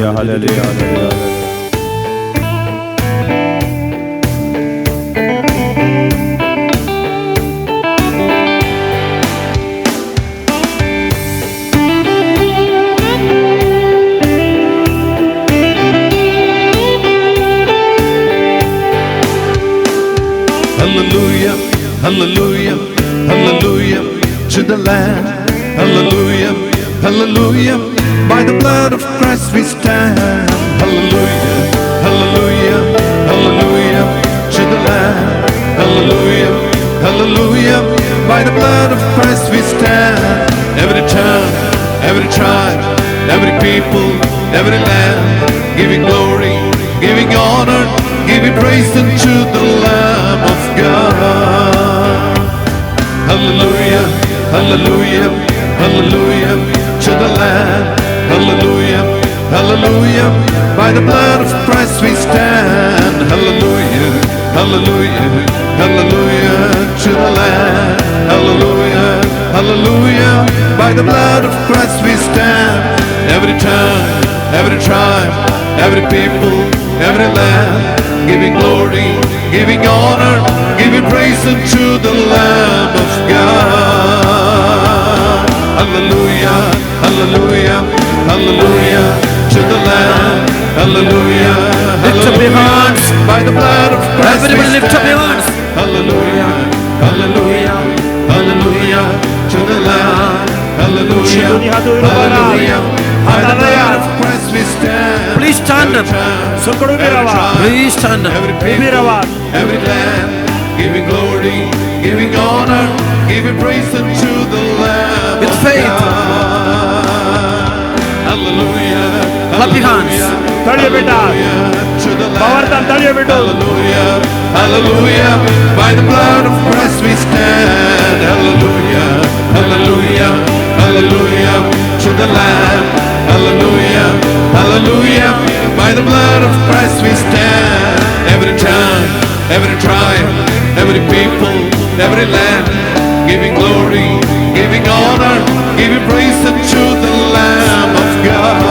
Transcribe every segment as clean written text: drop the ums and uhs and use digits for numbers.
Hallelujah, hallelujah. Hallelujah, hallelujah, hallelujah to the Lamb. Hallelujah, hallelujah, by the blood of Christ we stand. Hallelujah, hallelujah, hallelujah to the Lamb. Hallelujah, hallelujah, by the blood of Christ we stand. Every tongue, every tribe, every people, every land, giving glory, giving honor, giving praise unto the Lamb of God. Hallelujah, hallelujah, hallelujah to the Lamb. Hallelujah, hallelujah, by the blood of Christ we stand. Hallelujah, hallelujah, hallelujah to the Lamb. Hallelujah, hallelujah, by the blood of Christ we stand. Every tongue, every tribe, every people, every land, giving glory, giving honor, giving praise unto the Lamb of God. Hallelujah, hallelujah, hallelujah to the Lamb. Hallelujah, Lift up your hands. by the blood of Christ Everybody we lift up your stand. hands. Hallelujah, hallelujah, hallelujah to the Lamb. Hallelujah, hallelujah, by the blood of Christ we stand. Please stand up. Every tribe, Please stand up. every people, every land, giving glory, giving honor, giving praise unto the Lamb With of faith. God. Hallelujah, Clap your hands. hallelujah to the Lamb. Hallelujah, hallelujah, by the blood of Christ we stand. Hallelujah, hallelujah, hallelujah to the Lamb. Hallelujah, hallelujah, by the blood of Christ we stand. Every tongue, every tribe, every people, every land, giving glory, giving honor, giving praise unto the Lamb of God.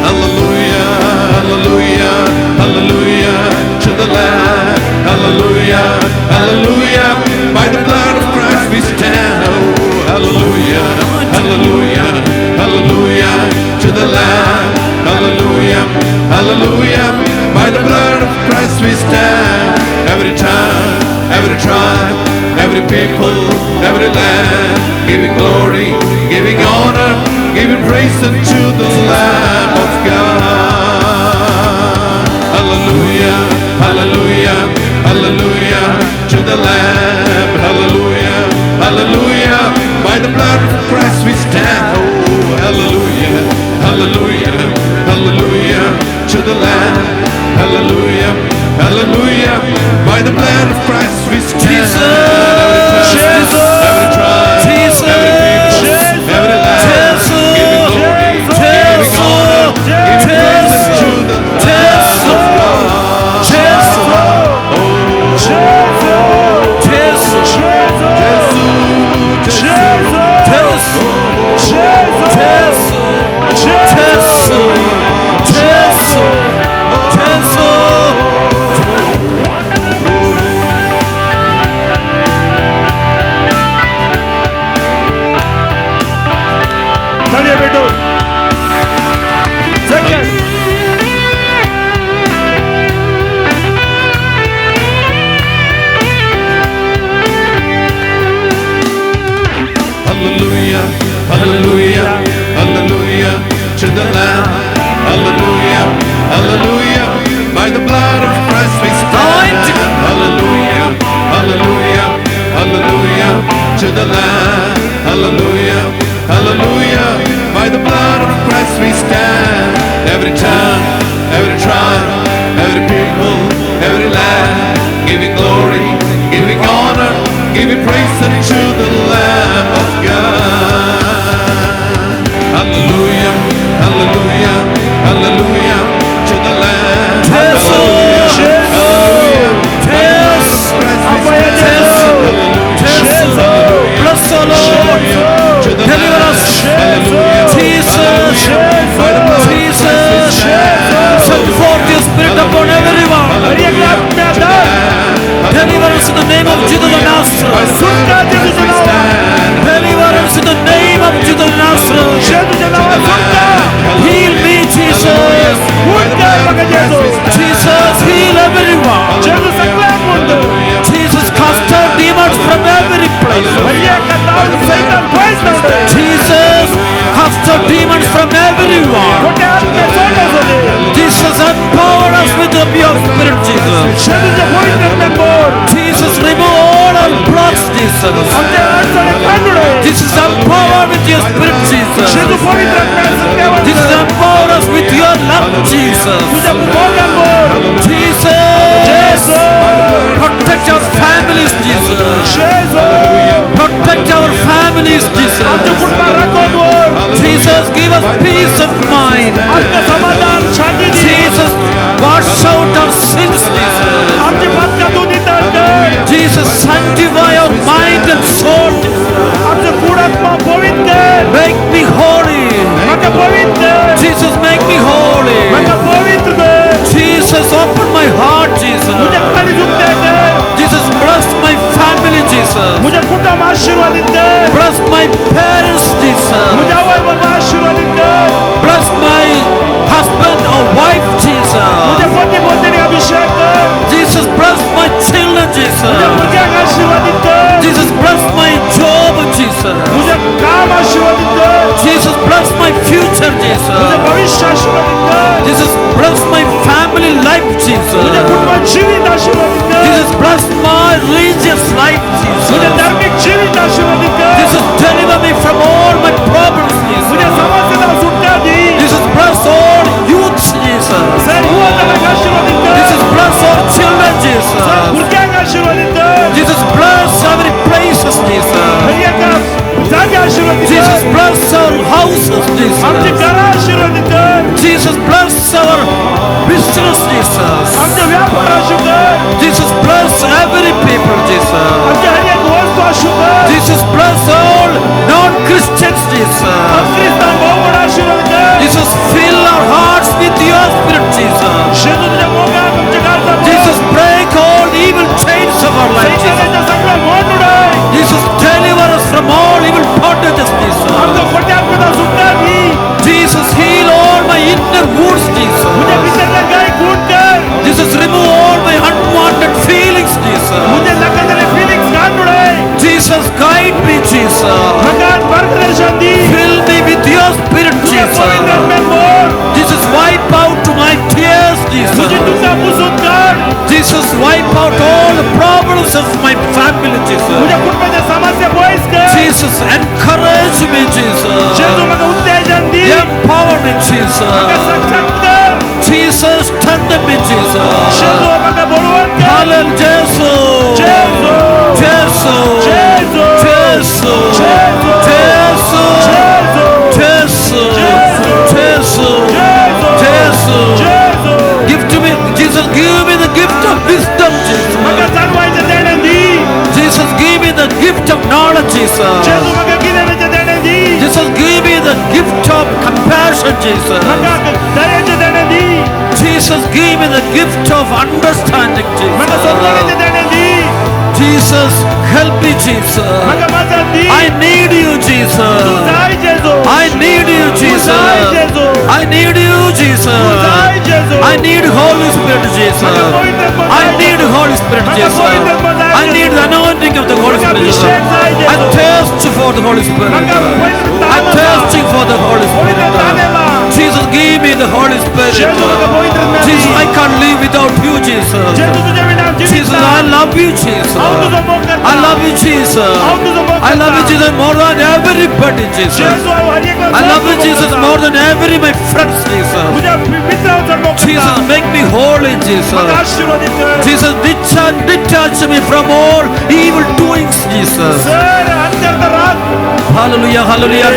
Hallelujah, hallelujah, hallelujah to the Lamb. Hallelujah, hallelujah, by the blood of Christ we stand. Oh, hallelujah, hallelujah, hallelujah to the Lamb. Hallelujah, hallelujah, by the blood of Christ we stand. Every tongue, every tribe, every people, every land, giving glory, giving honor, giving praise unto the Lamb of God. Hallelujah, hallelujah, hallelujah to the Lamb. Hallelujah, hallelujah, by the blood of Christ we stand. Oh, hallelujah, hallelujah, hallelujah to the Lamb. Hallelujah, hallelujah, by the blood of Christ we stand. Jesus, Every tribe, Jesus, every people, every land, Jesus, giving glory, giving honor, giving praise unto the Lamb of God. Hallelujah, hallelujah, hallelujah to the Lamb. Hallelujah, hallelujah, by the blood of Christ we stand. Hallelujah, hallelujah, hallelujah to the Lamb. Hallelujah, hallelujah, by the blood of Christ we stand. Every tongue, every tribe, every people, every land, giving glory, giving honor, giving praise unto the Lamb of God. Hallelujah, hallelujah, hallelujah to the Lamb. Hallelujah, hallelujah, by the blood of Christ we stand. Hallelujah, bless the Lord. to the Deliver Lamb. us. Hallelujah, Jesus. hallelujah, by the Jesus, heal everyone. जेजू सगळ्यांक म्हणतो Jesus, cast out demons from every place. भैया कदाल सैतान पळस Dawade Jesus, cast out demons from everyone. खोटे आत्मे सोडले सोडे Jesus, empower us with your spirit, Jesus. जेजूचे पवित्र बोल Jesus, remove all our blocks, Jesus. आमचे अडचणी काढूडे Jesus, empower with your spirit, Jesus. जेजू पवित्र आत्म्याचे Jesus, empower us with your love, Jesus. तुझ्या बोलण्यान बोल Jesus, protect our families, Jesus. Jeju Protect our families, Jesus. आमच्या कुटुंबाला राखो बोल Jesus, give us peace of mind. आत्म समाधान शांती दे Jesus, wash out our sins, Jesus. आमची पातका तू नितळ कर Jesus, sanctify our mind and soul. आमचं कुडात्मा पवित्र कर Make me holy. माका पवित्र Jesus, make me holy. माका पवित्र कर Jesus, open my heart, Jesus. मुझे खाली झुकते कर Jesus, bless my family, Jesus. मुझे कुटुंब आशीर्वादित कर Bless my parents, Jesus. मुझे आई बाबा आशीर्वादित कर Bless my husband or wife, Jesus. मुझे पति पत्नी अभिषेक कर Jesus, bless my children, मुझे Jesus. मुझे आशीर्वादित कर Jesus, bless my job, Jesus. मुझे काम आशीर्वादित कर Jesus, bless my future, मुझे Jesus. भविष्य आशीर्वादित कर Jesus, bless my family life, मुझे Jesus. कुटुंब जीवित आशीर्वादित कर Jesus, bless my religious life, मुझे Jesus. धार्मिक जीवित आशीर्वादित कर Jesus, deliver me from all my problems, मुझे Jesus. समस्या सुटका दी Jesus, bless all youths, Jesus. Sir हुआ तक आशीर्वादित कर Jesus, bless all children, Jesus. मुर्ग्यांक आशीर्वादित कर Jesus, bless every places, Jesus. भैया का जागे आशीर्वादित Jesus, कर bless our houses, आमचे Jesus. घर आशीर्वादित कर Jesus, bless our business, Jesus. आमचे व्यापार आशीर्वाद कर Jesus, bless every people, Jesus. आमचे हर एक वस्तू आशीर्वाद कर Jesus, bless all non-Christians, Jesus. ख्रिस्तान बहुमत आशीर्वाद कर Jesus, fill our hearts with your spirit, Jesus. शेतू तुझ्या मोगा तुमच्या घरचा Jesus, break all evil chains of our life, Jesus. सैतानाच्या सगळ्या mode उडाय Jesus, deliver us from all evil bondages, Jesus. आमचं खोट्या आत्मेचा सुटका दी Jesus, heal all my inner wounds, तुझ्या Jesus. भीतरला काय गुण कर Jesus, remove all my unwanted feelings, Jesus. मुझे नकारात्मक फीलिंग्स काढ उडाय Jesus, guide me, Jesus. भगवान मार्गदर्शन दी Fill me with your spirit, तुझ्या पवित्र Jesus. आत्म्यात बोल Jesus, wipe out my tears, तुझी Jesus. तुझा पुसून काढ Jesus, wipe out all the problems of my family, Jesus. तुझ्या कुटुंबाच्या समस्या बहिष् कर Jesus, encourage me, Jesus. शेतू मग उत्तेजन दी Empower me, मग Jesus. सक्षम कर Jesus, strengthen me, Jesus. शेतू मग बळवंत कर Hallelujah, Jesus. Jeju Jesus. Jeju Jesus. Jeju Jesus. Jeju Jesus. Jesus. Jesus. Jeju Give to me, Jesus, give me the gift of wisdom, mug Jesus. जाणवायचं देणं दी Jesus, give me the gift of knowledge, Jeju Jesus. मग गिऱ्हाईचं देणं दी Jesus, give me the gift of compassion, mug Jesus. दयाचं देणं दी Jesus, give me the gift of understanding, mug Jesus. समजण्याचं देणं दी Jesus, help me, Jesus. मग माझं दी I need you, तू Jesus. जाय जेजू I need you, Jesus. I need you, Jesus. जाय जेजू I need Holy Spirit, Jesus. I need Holy Spirit, Jesus. I need the anointing of the Holy Spirit, Jesus. I thirst for the Holy Spirit. I thirsting for the Holy Spirit. Jesus, give me the Holy Spirit. Jesus, I can't live without you, Jesus. Jesus, I love you, Jesus. I love you, Jesus. I love you, Jesus, more than everybody, Jesus. I love you, Jesus, more than every my friends, Jesus. Jesus, make me holy, Jesus. Jesus, detach me from all evil doings, Jesus. Hallelujah, hallelujah.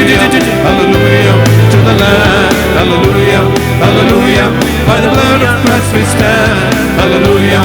Hallelujah to the Lamb. Hallelujah, hallelujah. By the blood of Christ we stand. Hallelujah,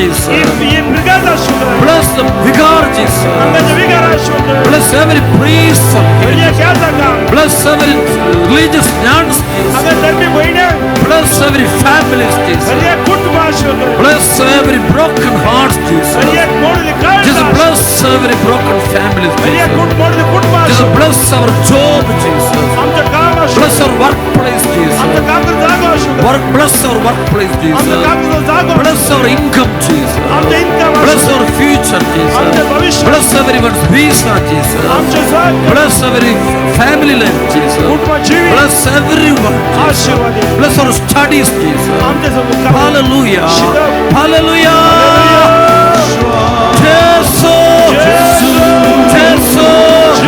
Jesus. ಈ ಮೃಗದ ಶುದ್ಧ Bless the vicar, Jesus. ಅಂಗದ ವಿಕಾರ ಶುದ್ಧ Bless every priest of ಒಳ್ಳೆಯ healing. ಕೆಲಸಕ Bless every religious nuns, Jesus. ಅಂಗ ಧರ್ಮಿ ಬೈನೆ Bless every family, Jesus. ಒಳ್ಳೆಯ ಕುಟುಂಬ ಶುದ್ಧ Bless every broken heart, Jesus. ಒಳ್ಳೆಯ ಕೋಣದ ಕಾಲ Jesus, bless every broken family, ಒಳ್ಳೆಯ Jesus. ಕೋಣದ ಕುಟುಂಬ Jesus, bless our job, Jesus. ಆಮच्या काम Bless our workplace, Jesus. आमचं काम जागा शोध Bless our workplace, आमचं Jesus. काम जागा Bless our income, Jesus. आमचं इन्कम Bless our future, आमचं Jesus. भविष्य Bless everyone's visa, Jesus. आमचं swag Bless every family life, Jesus. कुटुंब जीवित Bless everyone, Jesus. आशीर्वाद दे. Bless our studies, Jesus. आमच्या समोर Hallelujah. Hallelujah. Jesus. Jesus.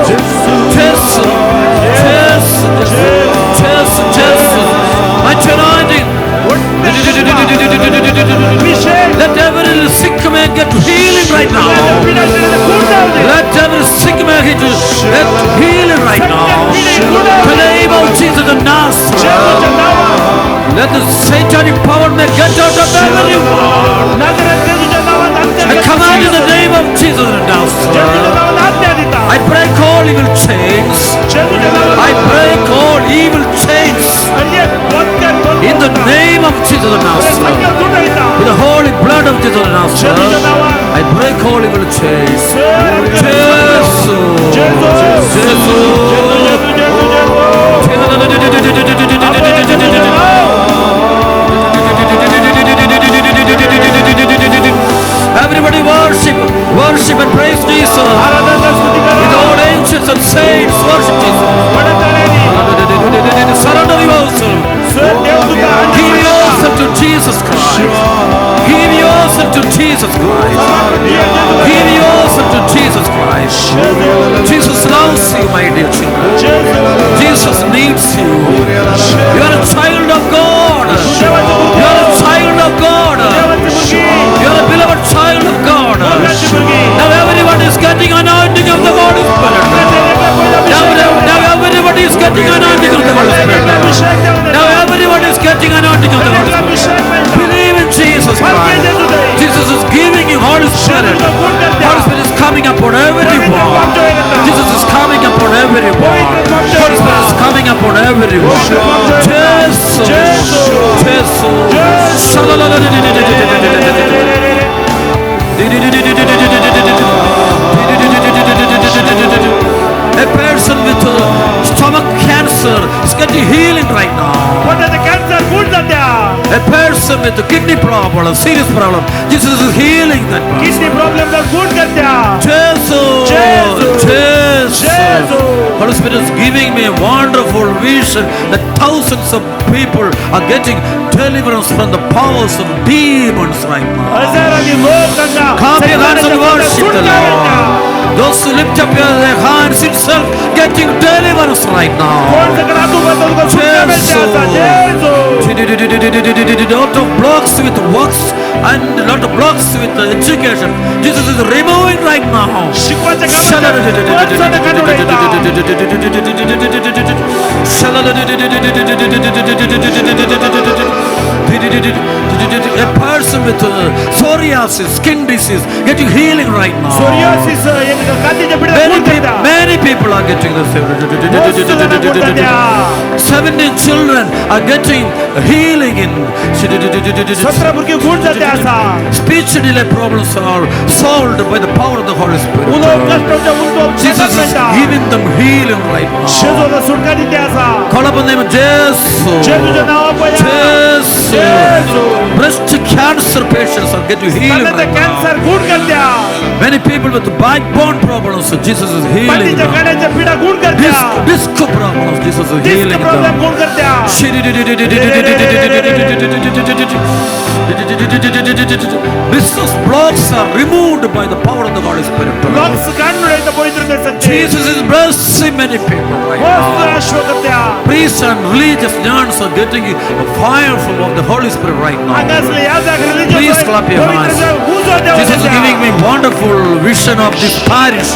Jesus. Jesus. Jesus. Mighty anointing. Let every sick man get healing right now. Let every sick man get healing right now. In the name of Jesus of Nazareth. Let the satanic power may get out of everyone. I command in the name of Jesus of Nazareth. I break all evil chains. I break all evil chains. In the name of Jesus of Nazareth. With the holy blood of Jesus of Nazareth. I break all evil chains. Everybody worship, worship and praise Jesus. With all ancients and saints, worship Jesus. Surrender yourself. Give yourself to Jesus Christ. Give yourself to Jesus Christ. Give yourself to Jesus Christ. Jesus loves you, my dear children. Jesus needs you. You are a child of God. You are a child of God. You are a beloved child of God. Now everyone is getting anointing of the Holy Spirit. Now everybody is getting anointing of the Holy Spirit. Now everyone is getting anointing of the Holy Spirit. Believe in Jesus Christ. Jesus is giving you Holy Spirit. Holy Spirit is coming upon everyone. Jesus is coming upon everyone. Holy Spirit is coming upon everyone. A person with stomach cancer is getting healing right now. A person with a kidney problem, serious problem, Jesus is healing that person. Jesus. Holy Spirit is giving me a wonderful vision that thousands of people are getting deliverance from the powers of demons right now. Clap your hands and worship the Lord. Those who lift up their hands itself getting deliverance right now. Lot of blocks with works and lot of blocks with education. Jesus is removing right now. A person with psoriasis, skin disease, getting healing right now. Many people are getting the 17 children are getting healing in speech delay problems are solved by the power of the Holy Spirit. Jesus is giving them healing right now. Call upon the name of Jesus. Breast cancer patients are getting healing right now. Many people with backbone problems, Jesus is healing them. Disc problems, Jesus is healing them. Business blocks are removed by the power of the Holy Spirit. Jesus is blessing many people right now. Priests and religious nuns are getting a fire from the Holy Spirit right now. Please clap your hands. Jesus is giving me wonderful vision of this parish.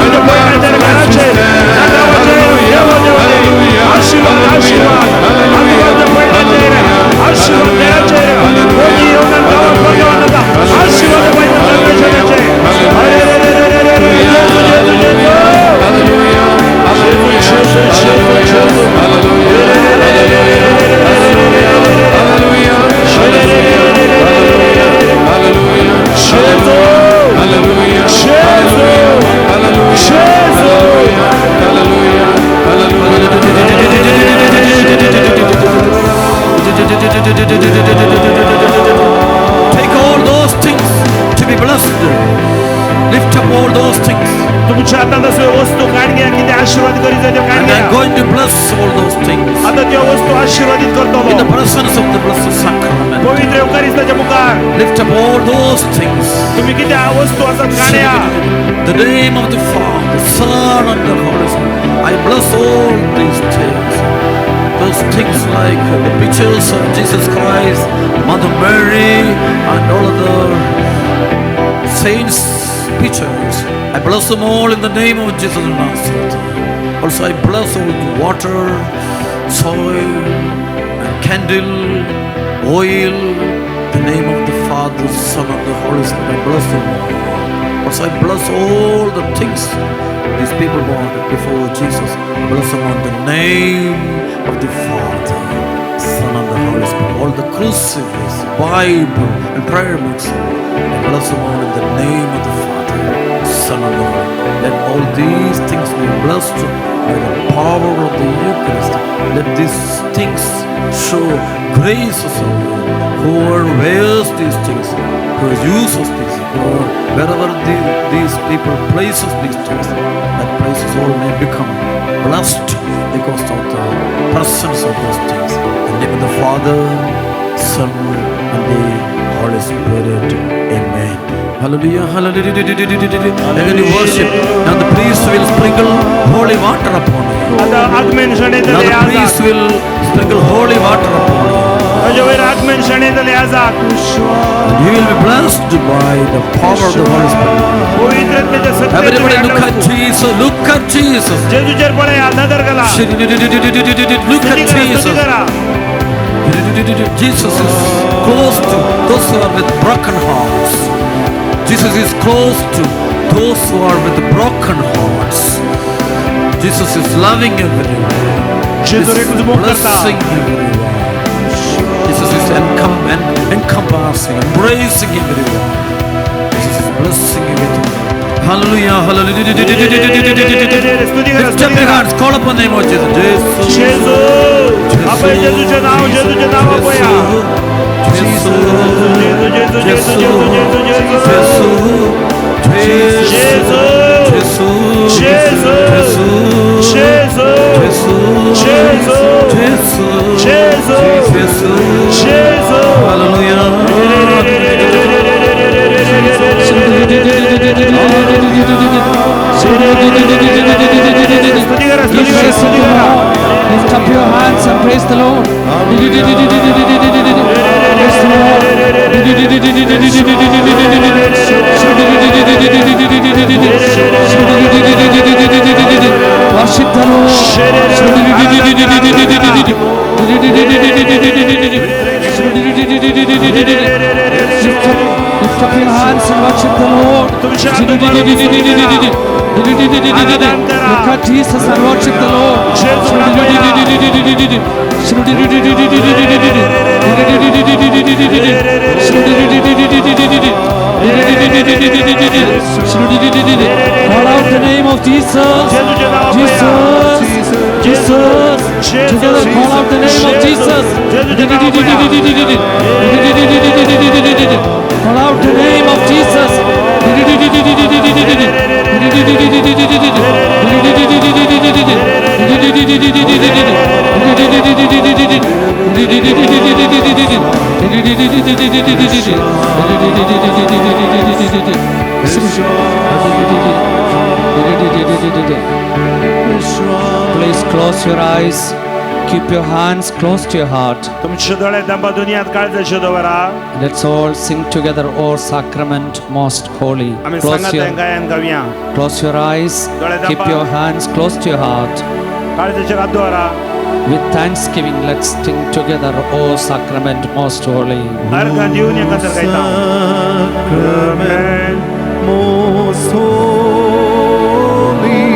आशीर्वाद करीत आहे तो And काढ I'm going to bless all those things आता त्या वस्तू आशीर्वादित करतो in the presence of the Blessed Sacrament. पवित्र eucharistic मुखार Lift up all those things. तुम्ही किती वस्तू असतात काढ्या The name of the Father, Son, and the Holy Spirit. I bless all these things. Those things like the pictures of Jesus Christ, Mother Mary, and all other saints' pictures. I bless them all in the name of Jesus of Nazareth. Also, I bless all the water, soil, and candle, oil, the name of the Father, Son, and the Holy Spirit. I bless them all. Also, I bless all the things these people want before Jesus. Bless them on the name of the Father, Son, and the Holy Spirit. All the crucifix, Bible, and prayer books. I bless them all in the name of the Father, Son, and the Holy Spirit. Let all these things be blessed by the power of the Eucharist. Let these things show grace of whoever wears these things, who uses these, or wherever these people places these things, that places all may become blessed because of the presence of those things. In the name of the Father, Son, and the Holy Spirit. Amen. Hallelujah, hallelujah. Again you worship. Now the priest will sprinkle holy water upon you. आता आगमन क्षणेतले Now the Azad priest will sprinkle holy water upon you. अजोवर आगमन क्षणेतले आजात And you will be blessed by the power of the Holy Spirit. पवित्रतेच्या Everybody सत्तेच्या look at Jesus. Look at Jesus. जेजूचेर पळय नजर घाला Look at स्तुती Jesus. करा Jesus is close to those who are with broken hearts. Jesus is close to those who are with broken hearts. Jesus is loving everyone. जेजू रे तुझ मोग करता Blessing everyone. Jesus is encompassing, embracing everyone. Jesus is blessing everything. Hallelujah, hallelujah. स्तुती करा Lift up your hands, call upon the name of Jesus. जेजू आपण जेजूचे नाव बोया जेजू जेजू जेजू जेजू जेजू जेजू जेजू जेजू Lift up your hands and praise the Lord. Praise the Lord. Worship the Lord. Lift up your hands and worship the Lord. Look at Jesus and worship the Lord. Call out the name of Jesus. Jesus. Jesus. Together call out the name of Jesus. Call out the name of Jesus. Please close your eyes. Keep your hands close to your heart. तुमचे डोळे दांबा दुनियात काळजाचे दवरा Let's all sing together, O sacrament most holy. आम्ही Close संगत your, गायन गावया close your eyes. Keep your hands close to your heart. काळजाचे हात दवरा With thanksgiving, let's sing together, O sacrament most holy. अर्घ देऊन एकत्र गायता Sacrament most holy,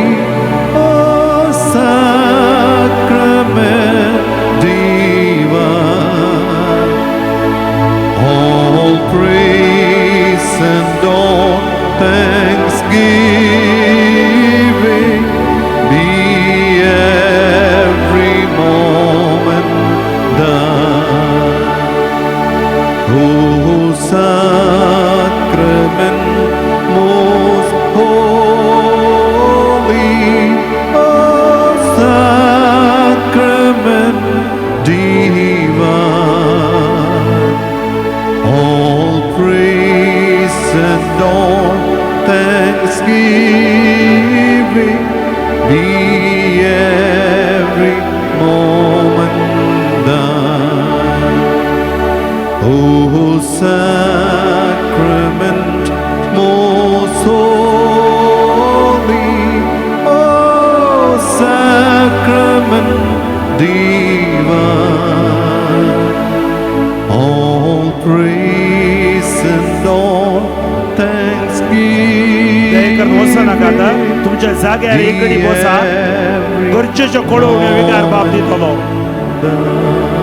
oh sacrament divine, all praise and all thanksgiving be every moment done. Oh, sacrament most holy. thanksgiving be every moment thine. Oh, sacrament most holy, oh, sacrament divine, all praise and all दयेकर बसा नका आता thanksgiving तुमच्या जाग्यार be एकडी बसा every गरजेच्या कोडो विकार बाब दितलो moment